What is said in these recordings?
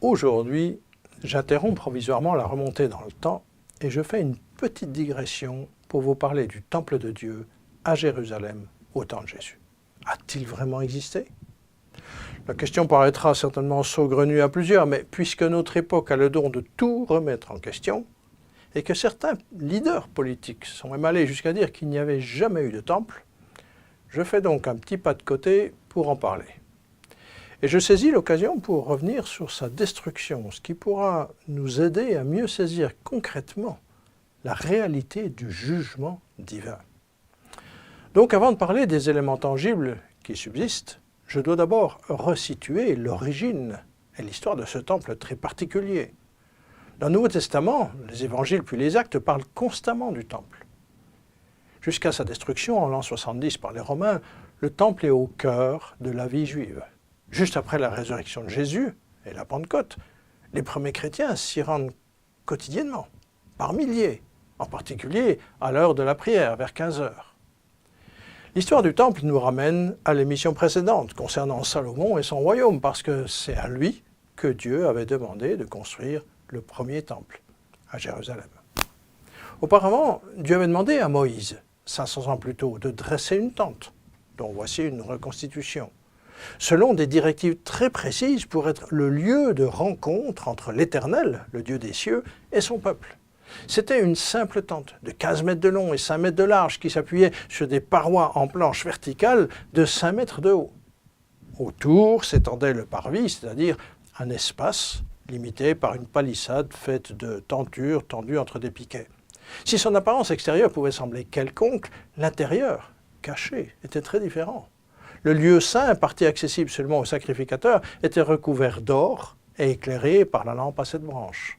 Aujourd'hui, j'interromps provisoirement la remontée dans le temps et je fais une petite digression pour vous parler du Temple de Dieu à Jérusalem au temps de Jésus. A-t-il vraiment existé? La question paraîtra certainement saugrenue à plusieurs, mais puisque notre époque a le don de tout remettre en question, et que certains leaders politiques sont même allés jusqu'à dire qu'il n'y avait jamais eu de temple, je fais donc un petit pas de côté pour en parler. Et je saisis l'occasion pour revenir sur sa destruction, ce qui pourra nous aider à mieux saisir concrètement la réalité du jugement divin. Donc avant de parler des éléments tangibles qui subsistent, je dois d'abord resituer l'origine et l'histoire de ce temple très particulier. Dans le Nouveau Testament, les évangiles puis les actes parlent constamment du temple. Jusqu'à sa destruction en l'an 70 par les Romains, le temple est au cœur de la vie juive. Juste après la résurrection de Jésus et la Pentecôte, les premiers chrétiens s'y rendent quotidiennement, par milliers, en particulier à l'heure de la prière, vers 15 heures. L'histoire du temple nous ramène à l'émission précédente concernant Salomon et son royaume, parce que c'est à lui que Dieu avait demandé de construire le premier temple, à Jérusalem. Auparavant, Dieu avait demandé à Moïse, 500 ans plus tôt, de dresser une tente, dont voici une reconstitution, selon des directives très précises pour être le lieu de rencontre entre l'Éternel, le Dieu des cieux, et son peuple. C'était une simple tente de 15 mètres de long et 5 mètres de large qui s'appuyait sur des parois en planches verticales de 5 mètres de haut. Autour s'étendait le parvis, c'est-à-dire un espace limité par une palissade faite de tentures tendues entre des piquets. Si son apparence extérieure pouvait sembler quelconque, l'intérieur, caché, était très différent. Le lieu saint, partie accessible seulement aux sacrificateurs, était recouvert d'or et éclairé par la lampe à 7 branches.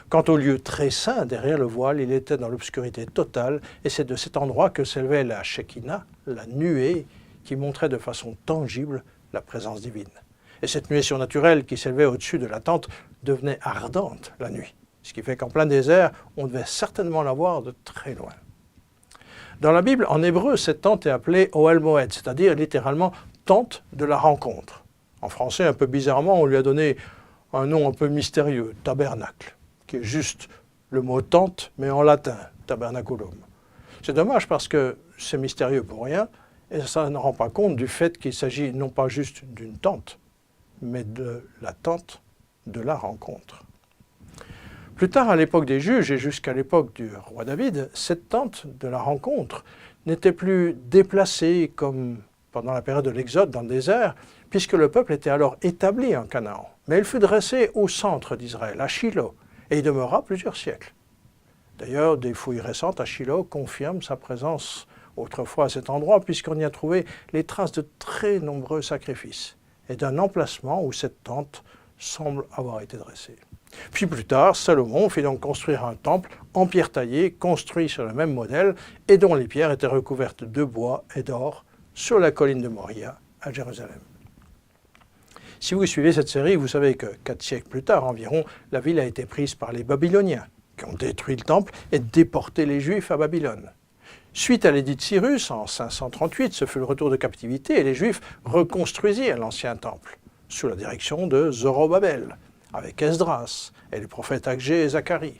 Quant au lieu très saint, derrière le voile, il était dans l'obscurité totale, et c'est de cet endroit que s'élevait la Shekinah, la nuée, qui montrait de façon tangible la présence divine. Et cette nuée surnaturelle qui s'élevait au-dessus de la tente devenait ardente la nuit, ce qui fait qu'en plein désert, on devait certainement la voir de très loin. Dans la Bible, en hébreu, cette tente est appelée Ohel Moed, c'est-à-dire littéralement tente de la rencontre. En français, un peu bizarrement, on lui a donné un nom un peu mystérieux, tabernacle, qui est juste le mot tente, mais en latin, tabernaculum. C'est dommage parce que c'est mystérieux pour rien, et ça ne rend pas compte du fait qu'il s'agit non pas juste d'une tente, mais de la tente de la rencontre. Plus tard, à l'époque des juges et jusqu'à l'époque du roi David, cette tente de la rencontre n'était plus déplacée comme pendant la période de l'Exode dans le désert, puisque le peuple était alors établi en Canaan. Mais elle fut dressée au centre d'Israël, à Shiloh, et y demeura plusieurs siècles. D'ailleurs, des fouilles récentes à Shiloh confirment sa présence autrefois à cet endroit, puisqu'on y a trouvé les traces de très nombreux sacrifices et d'un emplacement où cette tente semble avoir été dressée. Puis plus tard, Salomon fit donc construire un temple en pierre taillée, construit sur le même modèle, et dont les pierres étaient recouvertes de bois et d'or sur la colline de Moria, à Jérusalem. Si vous suivez cette série, vous savez que 4 siècles plus tard environ, la ville a été prise par les Babyloniens, qui ont détruit le temple et déporté les Juifs à Babylone. Suite à l'édit de Cyrus, en 538, ce fut le retour de captivité, et les Juifs reconstruisirent l'ancien temple, sous la direction de Zorobabel, avec Esdras et les prophètes Agé et Zacharie.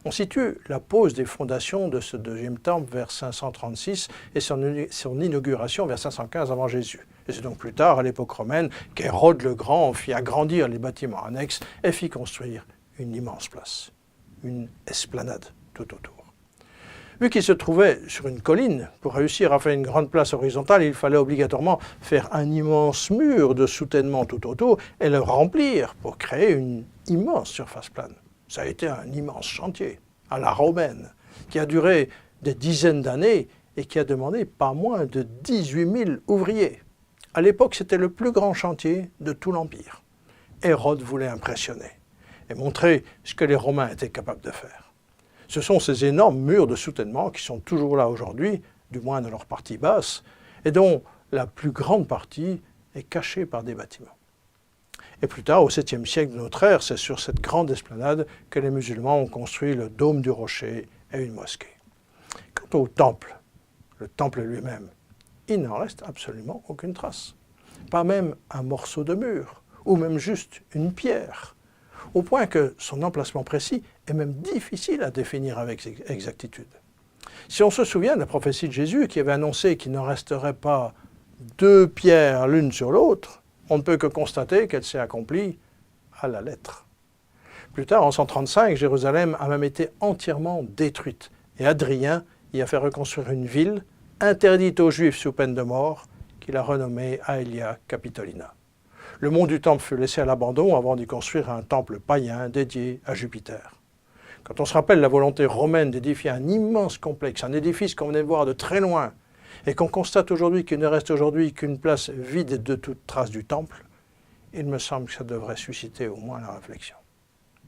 On situe la pose des fondations de ce deuxième temple vers 536 et son inauguration vers 515 avant Jésus. Et c'est donc plus tard, à l'époque romaine, qu'Hérode le Grand fit agrandir les bâtiments annexes et fit construire une immense place, une esplanade tout autour. Vu qu'il se trouvait sur une colline, pour réussir à faire une grande place horizontale, il fallait obligatoirement faire un immense mur de soutènement tout autour et le remplir pour créer une immense surface plane. Ça a été un immense chantier, à la romaine, qui a duré des dizaines d'années et qui a demandé pas moins de 18 000 ouvriers. À l'époque, c'était le plus grand chantier de tout l'Empire. Hérode voulait impressionner et montrer ce que les Romains étaient capables de faire. Ce sont ces énormes murs de soutènement qui sont toujours là aujourd'hui, du moins dans leur partie basse, et dont la plus grande partie est cachée par des bâtiments. Et plus tard, au 7e siècle de notre ère, c'est sur cette grande esplanade que les musulmans ont construit le dôme du rocher et une mosquée. Quant au temple, le temple lui-même, il n'en reste absolument aucune trace. Pas même un morceau de mur, ou même juste une pierre, au point que son emplacement précis est même difficile à définir avec exactitude. Si on se souvient de la prophétie de Jésus qui avait annoncé qu'il n'en resterait pas deux pierres l'une sur l'autre, on ne peut que constater qu'elle s'est accomplie à la lettre. Plus tard, en 135, Jérusalem a même été entièrement détruite et Hadrien y a fait reconstruire une ville interdite aux Juifs sous peine de mort qu'il a renommée Aelia Capitolina. Le mont du Temple fut laissé à l'abandon avant d'y construire un temple païen dédié à Jupiter. Quand on se rappelle la volonté romaine d'édifier un immense complexe, un édifice qu'on venait de voir de très loin, et qu'on constate aujourd'hui qu'il ne reste aujourd'hui qu'une place vide de toute trace du temple, il me semble que ça devrait susciter au moins la réflexion.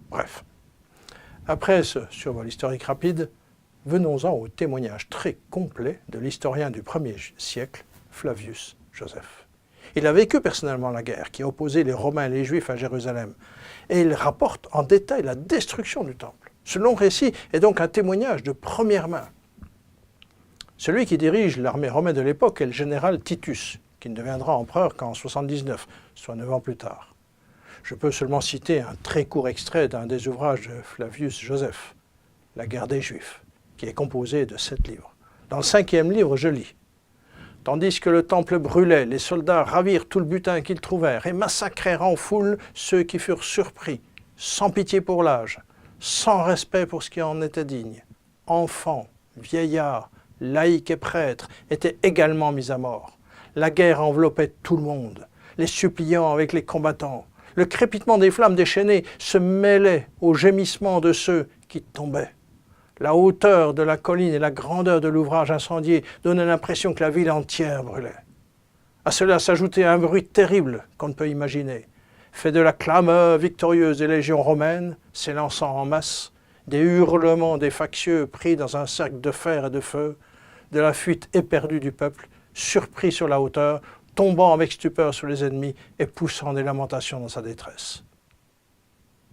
Bref, après ce survol historique rapide, venons-en au témoignage très complet de l'historien du 1er siècle, Flavius Joseph. Il a vécu personnellement la guerre qui a opposé les Romains et les Juifs à Jérusalem, et il rapporte en détail la destruction du temple. Ce long récit est donc un témoignage de première main. Celui qui dirige l'armée romaine de l'époque est le général Titus, qui ne deviendra empereur qu'en 79, soit 9 ans plus tard. Je peux seulement citer un très court extrait d'un des ouvrages de Flavius Joseph, La guerre des Juifs, qui est composé de 7 livres. Dans le 5e livre, je lis « Tandis que le temple brûlait, les soldats ravirent tout le butin qu'ils trouvèrent et massacrèrent en foule ceux qui furent surpris, sans pitié pour l'âge, sans respect pour ce qui en était digne. Enfants, vieillards, laïcs et prêtres étaient également mis à mort. La guerre enveloppait tout le monde, les suppliants avec les combattants. Le crépitement des flammes déchaînées se mêlait aux gémissements de ceux qui tombaient. La hauteur de la colline et la grandeur de l'ouvrage incendié donnaient l'impression que la ville entière brûlait. À cela s'ajoutait un bruit terrible qu'on ne peut imaginer, fait de la clameur victorieuse des légions romaines, s'élançant en masse, des hurlements des factieux pris dans un cercle de fer et de feu, de la fuite éperdue du peuple, surpris sur la hauteur, tombant avec stupeur sur les ennemis et poussant des lamentations dans sa détresse.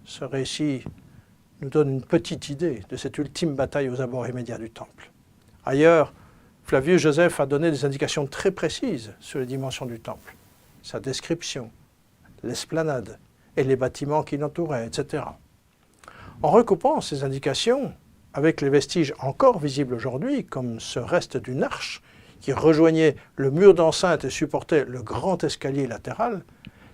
Ce récit nous donne une petite idée de cette ultime bataille aux abords immédiats du temple. Ailleurs, Flavius Joseph a donné des indications très précises sur les dimensions du temple, sa description, l'esplanade et les bâtiments qui l'entouraient, etc. En recoupant ces indications avec les vestiges encore visibles aujourd'hui, comme ce reste d'une arche qui rejoignait le mur d'enceinte et supportait le grand escalier latéral,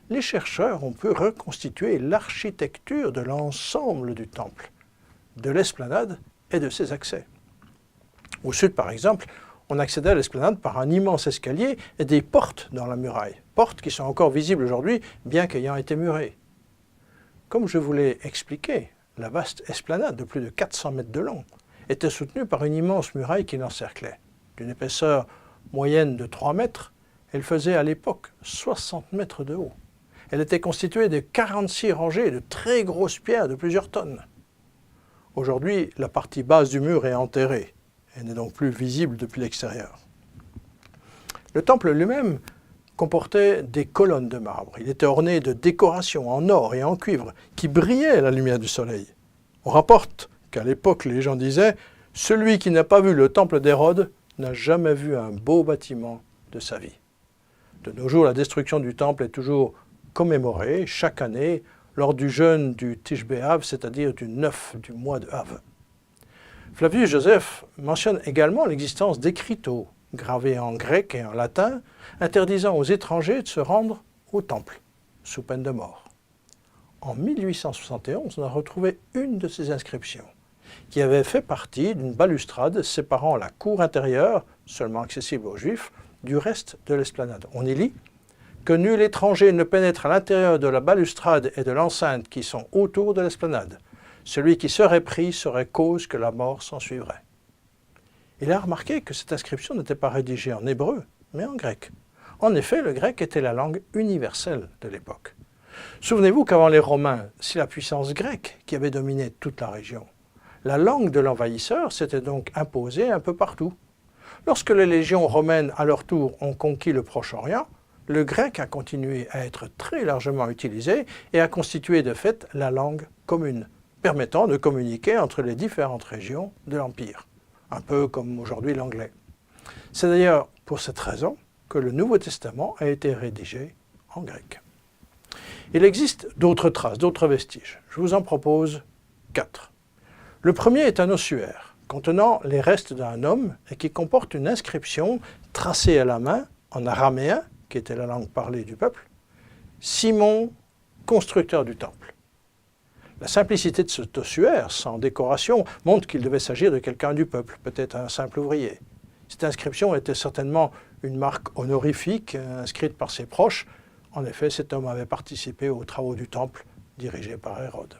les chercheurs ont pu reconstituer l'architecture de l'ensemble du temple, de l'esplanade et de ses accès. Au sud, par exemple, on accédait à l'esplanade par un immense escalier et des portes dans la muraille, portes qui sont encore visibles aujourd'hui, bien qu'ayant été murées. Comme je vous l'ai expliqué, la vaste esplanade de plus de 400 mètres de long était soutenue par une immense muraille qui l'encerclait. D'une épaisseur moyenne de 3 mètres, elle faisait à l'époque 60 mètres de haut. Elle était constituée de 46 rangées de très grosses pierres de plusieurs tonnes. Aujourd'hui, la partie basse du mur est enterrée. Elle n'est donc plus visible depuis l'extérieur. Le temple lui-même comportait des colonnes de marbre. Il était orné de décorations en or et en cuivre qui brillaient à la lumière du soleil. On rapporte qu'à l'époque, les gens disaient « Celui qui n'a pas vu le temple d'Hérode n'a jamais vu un beau bâtiment de sa vie ». De nos jours, la destruction du temple est toujours commémorée chaque année lors du jeûne du Tish B'Av, c'est-à-dire du 9 du mois de Av. Flavius Joseph mentionne également l'existence d'écriteaux gravés en grec et en latin, interdisant aux étrangers de se rendre au temple, sous peine de mort. En 1871, on a retrouvé une de ces inscriptions, qui avait fait partie d'une balustrade séparant la cour intérieure, seulement accessible aux Juifs, du reste de l'esplanade. On y lit « Que nul étranger ne pénètre à l'intérieur de la balustrade et de l'enceinte qui sont autour de l'esplanade. Celui qui serait pris serait cause que la mort s'ensuivrait. » Il a remarqué que cette inscription n'était pas rédigée en hébreu, mais en grec. En effet, le grec était la langue universelle de l'époque. Souvenez-vous qu'avant les Romains, c'est la puissance grecque qui avait dominé toute la région. La langue de l'envahisseur s'était donc imposée un peu partout. Lorsque les légions romaines, à leur tour, ont conquis le Proche-Orient, le grec a continué à être très largement utilisé et a constitué de fait la langue commune, permettant de communiquer entre les différentes régions de l'Empire, un peu comme aujourd'hui l'anglais. C'est d'ailleurs pour cette raison que le Nouveau Testament a été rédigé en grec. Il existe d'autres traces, d'autres vestiges. Je vous en propose 4. Le premier est un ossuaire contenant les restes d'un homme et qui comporte une inscription tracée à la main en araméen, qui était la langue parlée du peuple, « Simon, constructeur du temple ». La simplicité de cet ossuaire, sans décoration, montre qu'il devait s'agir de quelqu'un du peuple, peut-être un simple ouvrier. Cette inscription était certainement une marque honorifique inscrite par ses proches. En effet, cet homme avait participé aux travaux du temple dirigés par Hérode.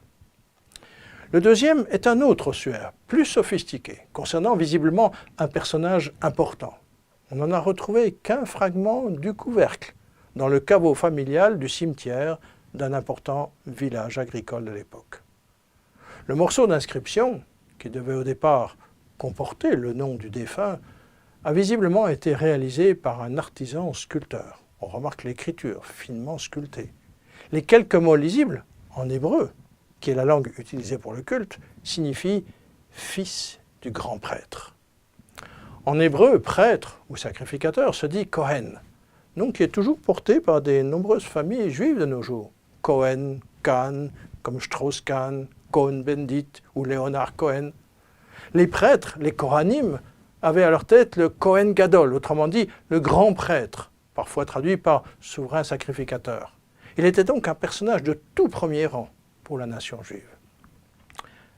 Le deuxième est un autre ossuaire, plus sophistiqué, concernant visiblement un personnage important. On n'en a retrouvé qu'un fragment du couvercle dans le caveau familial du cimetière d'un important village agricole de l'époque. Le morceau d'inscription, qui devait au départ comporter le nom du défunt, a visiblement été réalisé par un artisan sculpteur. On remarque l'écriture finement sculptée. Les quelques mots lisibles, en hébreu, qui est la langue utilisée pour le culte, signifient « fils du grand prêtre ». En hébreu, prêtre ou sacrificateur se dit « Kohen », nom qui est toujours porté par de nombreuses familles juives de nos jours. Cohen, Kahn, comme Strauss-Kahn, Cohen-Bendit ou Léonard Cohen. Les prêtres, les Kohanim, avaient à leur tête le Kohen Gadol, autrement dit le grand prêtre, parfois traduit par souverain sacrificateur. Il était donc un personnage de tout premier rang pour la nation juive.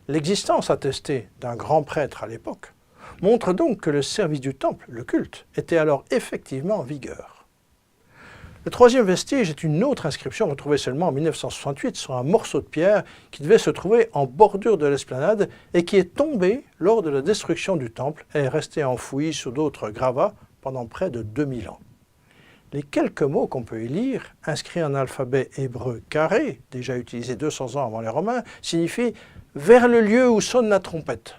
L'existence attestée d'un grand prêtre à l'époque montre donc que le service du temple, le culte, était alors effectivement en vigueur. Le troisième vestige est une autre inscription retrouvée seulement en 1968 sur un morceau de pierre qui devait se trouver en bordure de l'esplanade et qui est tombé lors de la destruction du temple et est resté enfoui sous d'autres gravats pendant près de 2000 ans. Les quelques mots qu'on peut y lire, inscrits en alphabet hébreu carré, déjà utilisé 200 ans avant les Romains, signifient « vers le lieu où sonne la trompette ».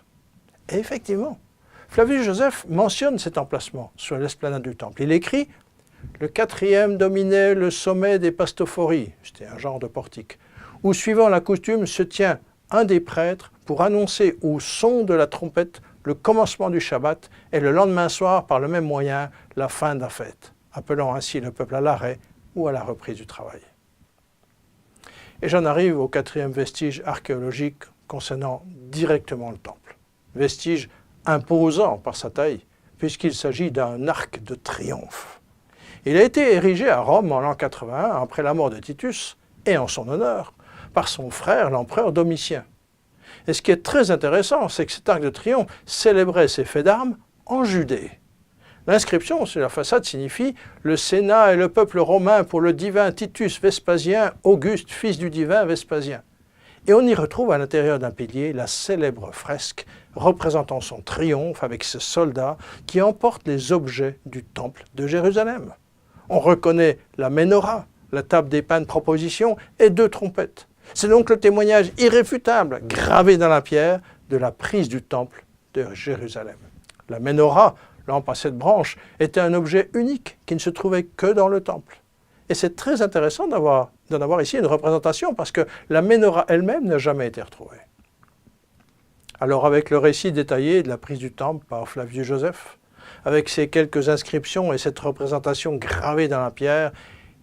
Et effectivement, Flavius Joseph mentionne cet emplacement sur l'esplanade du temple. Il écrit « Le 4e dominait le sommet des pastophories, c'était un genre de portique, où suivant la coutume se tient un des prêtres pour annoncer au son de la trompette le commencement du Shabbat et le lendemain soir par le même moyen la fin de la fête, appelant ainsi le peuple à l'arrêt ou à la reprise du travail. Et j'en arrive au 4e vestige archéologique concernant directement le temple. Vestige imposant par sa taille, puisqu'il s'agit d'un arc de triomphe. Il a été érigé à Rome en l'an 81, après la mort de Titus, et en son honneur, par son frère, l'empereur Domitien. Et ce qui est très intéressant, c'est que cet arc de triomphe célébrait ses faits d'armes en Judée. L'inscription sur la façade signifie « Le Sénat et le peuple romain pour le divin Titus Vespasien, Auguste, fils du divin Vespasien ». Et on y retrouve à l'intérieur d'un pilier la célèbre fresque représentant son triomphe avec ses soldats qui emportent les objets du temple de Jérusalem. On reconnaît la menorah, la table des pains de proposition et 2 trompettes. C'est donc le témoignage irréfutable, gravé dans la pierre, de la prise du temple de Jérusalem. La menorah, lampe à 7 branches, était un objet unique qui ne se trouvait que dans le temple. Et c'est très intéressant d'en avoir ici une représentation parce que la menorah elle-même n'a jamais été retrouvée. Alors avec le récit détaillé de la prise du temple par Flavius Joseph, avec ces quelques inscriptions et cette représentation gravée dans la pierre,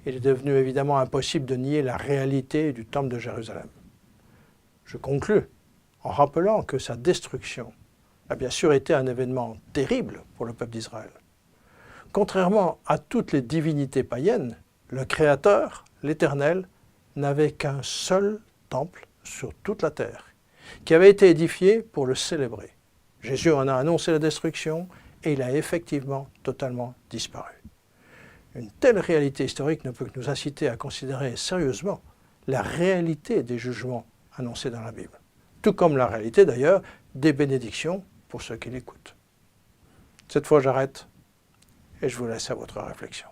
il est devenu évidemment impossible de nier la réalité du temple de Jérusalem. Je conclus en rappelant que sa destruction a bien sûr été un événement terrible pour le peuple d'Israël. Contrairement à toutes les divinités païennes, le Créateur, l'Éternel, n'avait qu'un seul temple sur toute la terre, qui avait été édifié pour le célébrer. Jésus en a annoncé la destruction et il a effectivement totalement disparu. Une telle réalité historique ne peut que nous inciter à considérer sérieusement la réalité des jugements annoncés dans la Bible, tout comme la réalité d'ailleurs des bénédictions pour ceux qui l'écoutent. Cette fois j'arrête et je vous laisse à votre réflexion.